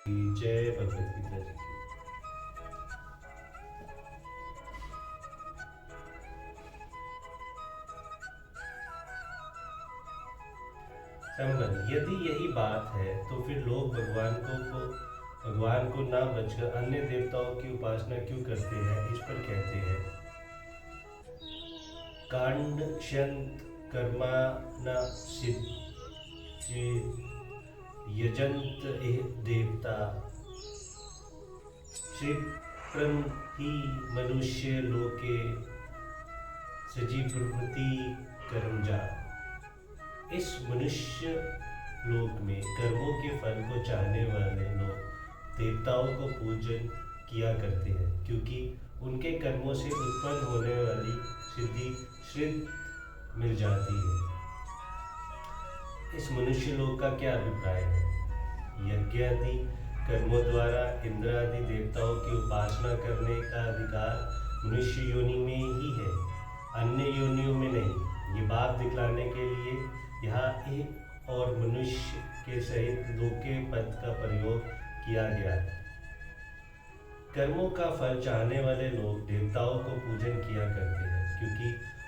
जय भगवत गीता जी की। संबंध, यदि यही बात है तो फिर लोग भगवान को ना बचकर अन्य देवताओं की उपासना क्यों करते हैं? इस पर कहते हैं कांडश्यंत कर्मा न सिद्धि यजंत एह देवता क्षिप्रम ही मनुष्य लोके सजी प्रवृत्ति कर्म जा। इस मनुष्य लोक में कर्मों के फल को चाहने वाले लोग देवताओं को पूजन किया करते हैं, क्योंकि उनके कर्मों से उत्पन्न होने वाली सिद्धि श्रित मिल जाती है। इस मनुष्य लोक का क्या अभिप्राय है? यज्ञादि कर्मों द्वारा इंद्र आदि देवताओं की उपासना करने का अधिकार मनुष्य योनि में ही है, अन्य योनियों में नहीं। ये बात दिखलाने के लिए यहाँ एक और मनुष्य के सहित लोके पद का प्रयोग किया गया है। कर्मों का फल चाहने वाले लोग देवताओं को पूजन किया करते हैं, क्योंकि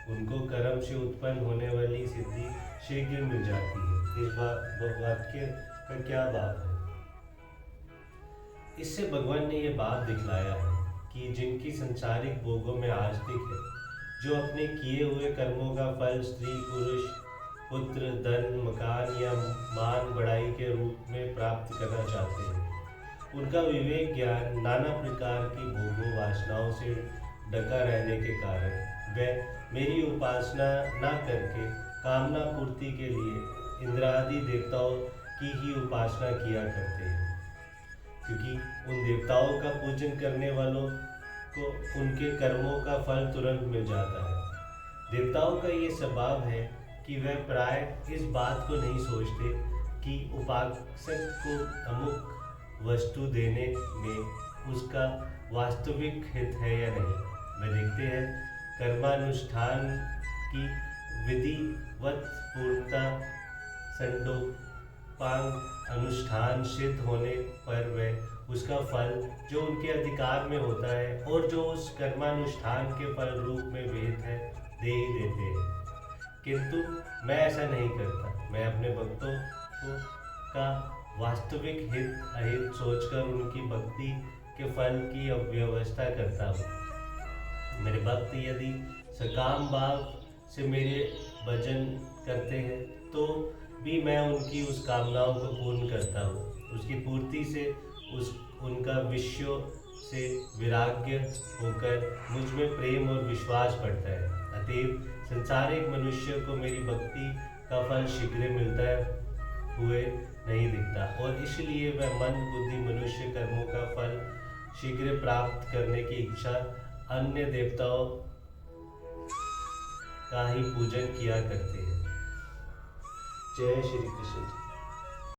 उनको कर्म से उत्पन्न होने वाली सिद्धि शीघ्र मिल जाती है। इस वाक्य का क्या भाव है? इससे भगवान ने यह बात दिखलाया है कि जिनकी संसारिक भोगों में आस्तिक है, जो अपने किए हुए कर्मों का फल स्त्री पुरुष पुत्र धन मकान या मान बढ़ाई के रूप में प्राप्त करना चाहते हैं, उनका विवेक ज्ञान नाना प्रकार की भोगों वासनाओं से ढका रहने के कारण वे मेरी उपासना न करके कामना पूर्ति के लिए इंद्रादि देवताओं की ही उपासना किया करते हैं, क्योंकि उन देवताओं का पूजन करने वालों को उनके कर्मों का फल तुरंत मिल जाता है। देवताओं का ये स्वभाव है कि वह प्राय इस बात को नहीं सोचते कि उपासक को अमुक वस्तु देने में उसका वास्तविक हित है या नहीं। वे देखते हैं कर्मानुष्ठान की विधिवत पूर्णता संडोपांग अनुष्ठान सिद्ध होने पर वह उसका फल जो उनके अधिकार में होता है और जो उस कर्मानुष्ठान के फल रूप में विहित है दे ही देते हैं। किंतु मैं ऐसा नहीं करता। मैं अपने भक्तों का वास्तविक हित अहित सोचकर उनकी भक्ति के फल की व्यवस्था करता हूँ। मेरे भक्त यदि सकाम भाव से मेरे भजन करते हैं तो भी मैं उनकी उस कामनाओं को पूर्ण करता हूँ। उसकी पूर्ति से उनका विषयों से विराग्य होकर मुझ में प्रेम और विश्वास बढ़ता है। अतएव संसारिक मनुष्य को मेरी भक्ति का फल शीघ्र मिलता हुए नहीं दिखता, और इसलिए वह मंद बुद्धि मनुष्य कर्मों का फल शीघ्र प्राप्त करने की इच्छा अन्य देवताओं का ही पूजन किया करते हैं। जय श्री कृष्ण।